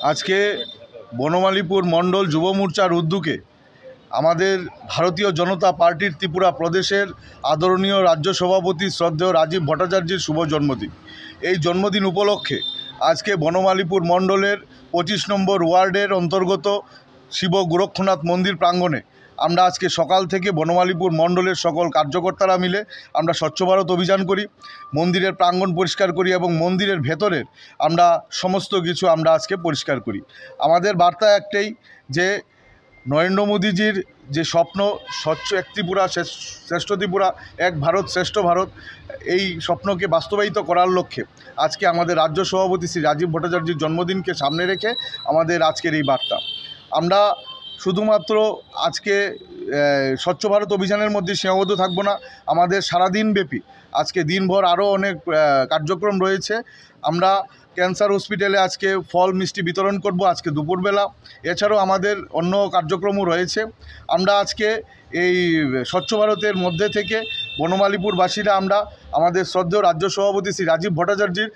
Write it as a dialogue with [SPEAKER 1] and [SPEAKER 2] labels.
[SPEAKER 1] আজকে বনমালীপুর মণ্ডল যুব মোর্চার উদ্যোগে আমাদের ভারতীয় জনতা পার্টির ত্রিপুরা প্রদেশের আদরণীয় রাজ্য সভাপতি শ্রদ্ধেয় রাজীব ভট্টাচার্যের শুভ জন্মদিন। এই জন্মদিন উপলক্ষে আজকে বনমালীপুর মণ্ডলের 25 নম্বর ওয়ার্ডের অন্তর্গত শিব গোরক্ষনাথ মন্দির প্রাঙ্গণে আমরা আজকে সকাল থেকে বনমালীপুর মণ্ডলের সকল কার্যকর্তারা মিলে আমরা স্বচ্ছ ভারত অভিযান করি, মন্দিরের প্রাঙ্গণ পরিষ্কার করি এবং মন্দিরের ভেতরের আমরা সমস্ত কিছু আমরা আজকে পরিষ্কার করি। আমাদের বার্তা একটাই যে নরেন্দ্র মোদীজির যে স্বপ্ন স্বচ্ছ এক ত্রিপুরা শ্রেষ্ঠ ত্রিপুরা, এক ভারত শ্রেষ্ঠ ভারত, এই স্বপ্নকে বাস্তবায়িত করার লক্ষ্যে আজকে আমাদের রাজ্য সভাপতি শ্রী রাজীব ভট্টাচার্যের জন্মদিনকে সামনে রেখে আমাদের আজকের এই বার্তা। আমরা শুধুমাত্র আজকে স্বচ্ছ ভারত অভিযানের মধ্যে সীমাবদ্ধ থাকবো না, আমাদের সারাদিনব্যাপী আজকে দিনভর আরও অনেক কার্যক্রম রয়েছে। আমরা ক্যান্সার হসপিটালে আজকে ফল মিষ্টি বিতরণ করব আজকে দুপুরবেলা, এছাড়াও আমাদের অন্য কার্যক্রমও রয়েছে। আমরা আজকে এই স্বচ্ছ ভারতের মধ্যে থেকে বনমালীপুরবাসীরা আমরা আমাদের শ্রদ্ধেয় রাজ্য সভাপতি শ্রী রাজীব ভট্টাচার্যের